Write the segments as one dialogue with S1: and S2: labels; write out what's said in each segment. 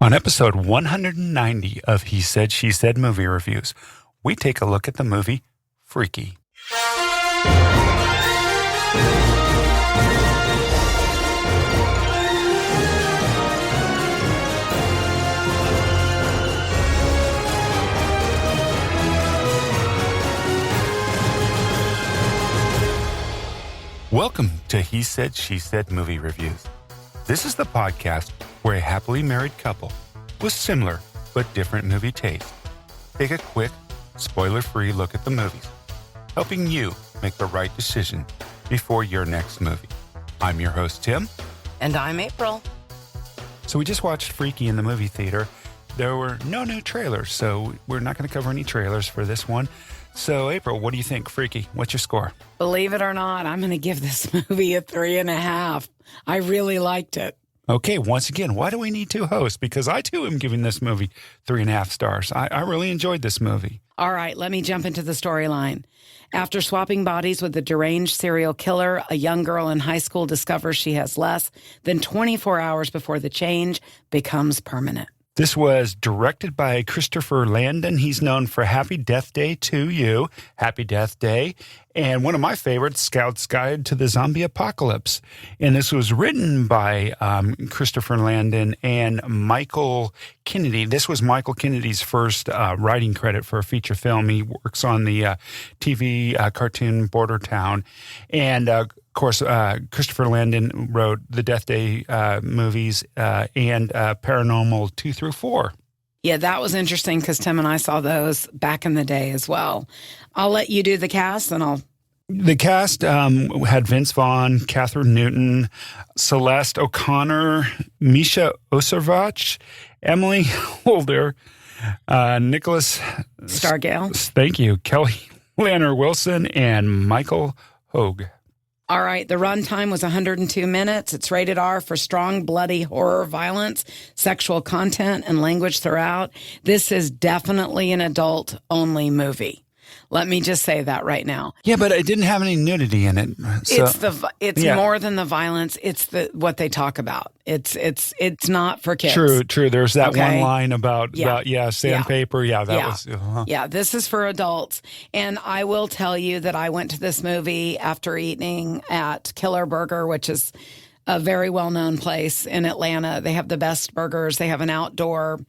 S1: On episode 190 of He Said, She Said movie reviews, we take a look at the movie Freaky. Welcome to He Said, She Said movie reviews. This is the podcast where a happily married couple with similar but different movie tastes take a quick, spoiler-free look at the movies, helping you make the right decision before your next movie. I'm your host, Tim.
S2: And I'm April.
S1: So we just watched Freaky in the movie theater. There were no new trailers, so we're not going to cover any trailers for this one. So, April, what do you think? Freaky, what's your score?
S2: Believe it or not, I'm going to give this movie a 3.5. I really liked it.
S1: Okay, once again, why do we need two hosts? Because I, too, am giving this movie 3.5 stars. I really enjoyed this movie.
S2: All right, let me jump into the storyline. After swapping bodies with a deranged serial killer, a young girl in high school discovers she has less than 24 hours before the change becomes permanent.
S1: This was directed by Christopher Landon. He's known for Happy Death Day to You, Happy Death Day, and one of my favorites, Scout's Guide to the Zombie Apocalypse. And this was written by Christopher Landon and Michael Kennedy. This was Michael Kennedy's first writing credit for a feature film. He works on the TV cartoon Border Town. And of course, Christopher Landon wrote the Death Day movies and Paranormal 2 through 4.
S2: Yeah, that was interesting because Tim and I saw those back in the day as well. I'll let you do the cast and
S1: The cast had Vince Vaughn, Kathryn Newton, Celeste O'Connor, Misha Osherovich, Emily Holder, Nicholas
S2: Stargel.
S1: Thank you. Kelly Lanner Wilson, and Michael Hoog.
S2: All right, the runtime was 102 minutes. It's rated R for strong, bloody horror, violence, sexual content, and language throughout. This is definitely an adult-only movie. Let me just say that right now.
S1: Yeah, but it didn't have any nudity in it. So,
S2: it's more than the violence. It's what they talk about. It's not for kids.
S1: True. There's that one line about sandpaper.
S2: Yeah, this is for adults. And I will tell you that I went to this movie after eating at Killer Burger, which is a very well-known place in Atlanta. They have the best burgers. They have an outdoor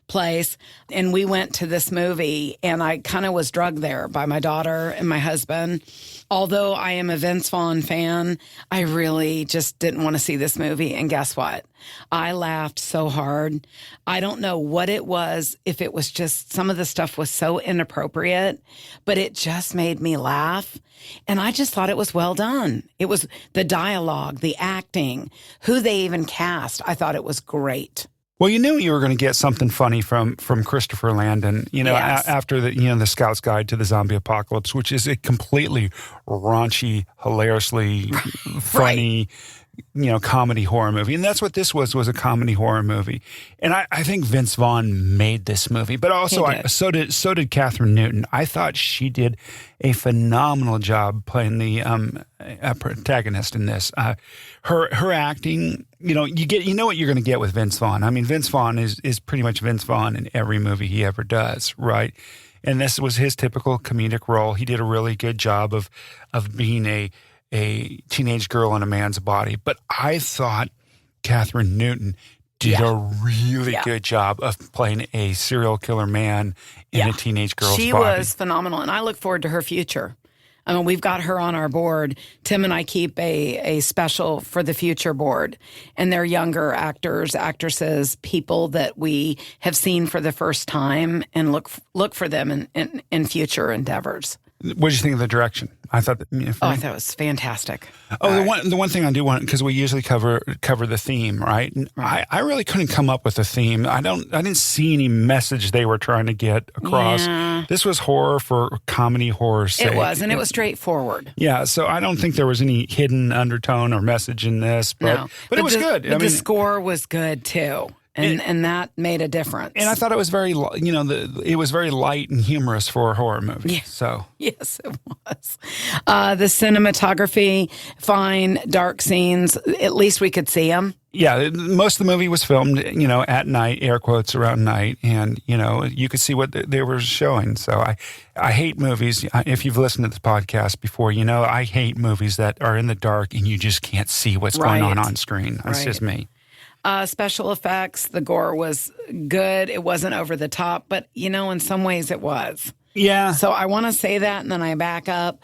S2: place. And we went to this movie, and I kind of was drugged there by my daughter and my husband. Although I am a Vince Vaughn fan, I really just didn't want to see this movie. And guess what? I laughed so hard. I don't know what it was, if it was just some of the stuff was so inappropriate, but it just made me laugh. And I just thought it was well done. It was the dialogue, the acting, who they even cast. I thought it was great.
S1: Well, you knew you were going to get something funny from Christopher Landon,
S2: Yes.
S1: After the Scout's Guide to the Zombie Apocalypse, which is a completely raunchy, hilariously funny, comedy horror movie. And that's what this was a comedy horror movie. And I think Vince Vaughn made this movie, but also so did Kathryn Newton. I thought she did a phenomenal job playing the protagonist in this. Her acting, you know what you're going to get with Vince Vaughn. I mean, Vince Vaughn is pretty much Vince Vaughn in every movie he ever does, right? And this was his typical comedic role. He did a really good job of being a teenage girl in a man's body. But I thought Kathryn Newton did a really good job of playing a serial killer man in a teenage girl's body.
S2: She was phenomenal, and I look forward to her future. I mean, we've got her on our board. Tim and I keep a special for the future board, and they're younger actors, actresses, people that we have seen for the first time, and look for them in future endeavors.
S1: What did you think of the direction? I thought
S2: I thought it was fantastic.
S1: The one thing I do want, because we usually cover the theme, right? And I really couldn't come up with a theme. I didn't see any message they were trying to get across.
S2: Yeah.
S1: This was horror for comedy horror's sake.
S2: It was, and it was straightforward.
S1: Yeah, so I don't think there was any hidden undertone or message in this, but it was good.
S2: The score was good too. And that made a difference.
S1: And I thought it was very, it was very light and humorous for a horror movie.
S2: Yeah.
S1: So
S2: Yes, it was. The cinematography, fine, dark scenes. At least we could see them.
S1: yeah, most of the movie was filmed, at night, air quotes around night, and you could see what they were showing. So I hate movies. If you've listened to this podcast before, I hate movies that are in the dark and you just can't see what's going on screen. That's just me.
S2: Special effects, the gore was good. It wasn't over the top, but in some ways it was.
S1: Yeah.
S2: So I want to say that, and then I back up.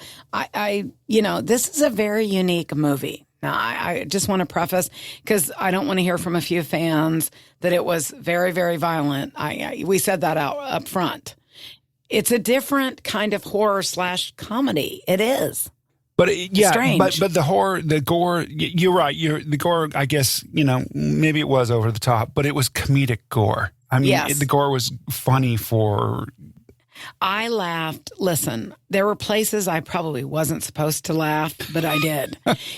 S2: This is a very unique movie. Now, I just want to preface, because I don't want to hear from a few fans that it was very, very violent. We said that out up front. It's a different kind of horror / comedy. It is.
S1: But
S2: Strange.
S1: but the gore, you're right. The gore, I guess, maybe it was over the top, but it was comedic gore. I mean,
S2: Yes.
S1: the gore was funny for...
S2: I laughed. Listen, there were places I probably wasn't supposed to laugh, but I did.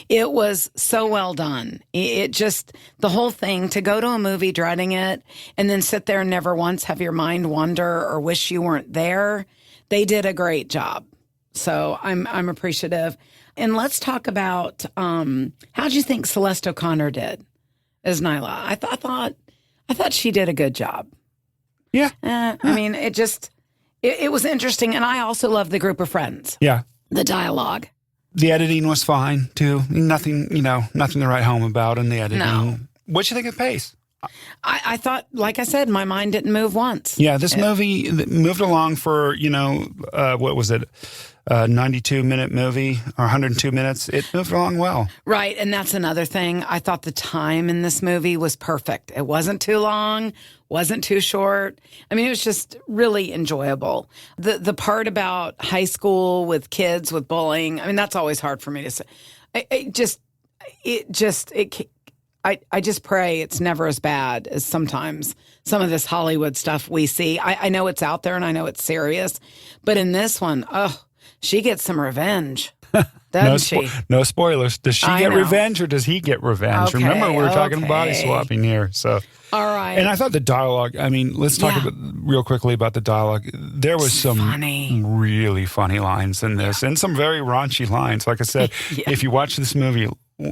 S2: It was so well done. It just, the whole thing, to go to a movie dreading it and then sit there and never once have your mind wander or wish you weren't there, they did a great job. So I'm appreciative. And let's talk about, how'd you think Celeste O'Connor did as Nyla? I thought she did a good job.
S1: Yeah.
S2: I mean, it was interesting. And I also love the group of friends.
S1: Yeah.
S2: The dialogue.
S1: The editing was fine, too. Nothing to write home about in the editing.
S2: No.
S1: What'd you think of the pace?
S2: I thought, like I said, my mind didn't move once.
S1: Yeah, this movie moved along for, what was it? 92-minute movie or 102 minutes. It moved along well.
S2: Right. And that's another thing. I thought the time in this movie was perfect. It wasn't too long, wasn't too short. I mean, it was just really enjoyable. The part about high school with kids with bullying, I mean, that's always hard for me to say. I just pray it's never as bad as sometimes some of this Hollywood stuff we see. I know it's out there and I know it's serious, but in this one, she gets some revenge, doesn't she?
S1: No spoilers. Does she get revenge or does he get revenge?
S2: Okay,
S1: Remember, we were talking body swapping here. So,
S2: all right.
S1: And I thought the dialogue, I mean, let's talk real quickly about the dialogue. There was some really funny lines in this and some very raunchy lines. Like I said, if you watch this movie,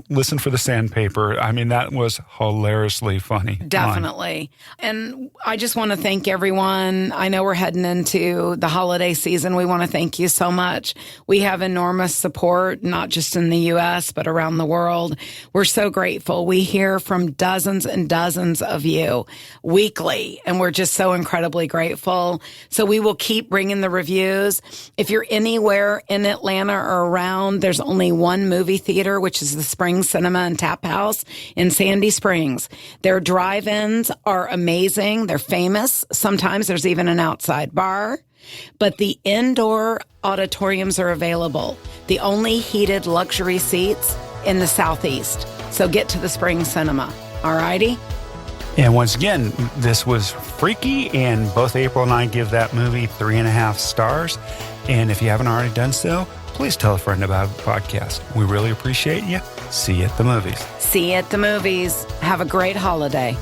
S1: listen for the sandpaper. I mean, that was hilariously funny.
S2: Definitely. And I just want to thank everyone. I know we're heading into the holiday season. We want to thank you so much. We have enormous support, not just in the U.S., but around the world. We're so grateful. We hear from dozens and dozens of you weekly, and we're just so incredibly grateful. So we will keep bringing the reviews. If you're anywhere in Atlanta or around, there's only one movie theater, which is the Spring Cinema and Tap House in Sandy Springs. Their drive-ins are amazing. They're famous. Sometimes there's even an outside bar. But the indoor auditoriums are available. The only heated luxury seats in the Southeast. So get to the Spring Cinema. All righty?
S1: And once again, this was freaky, and both April and I give that movie 3.5 stars. And if you haven't already done so, please tell a friend about the podcast. We really appreciate you. See you at the movies.
S2: See you at the movies. Have a great holiday.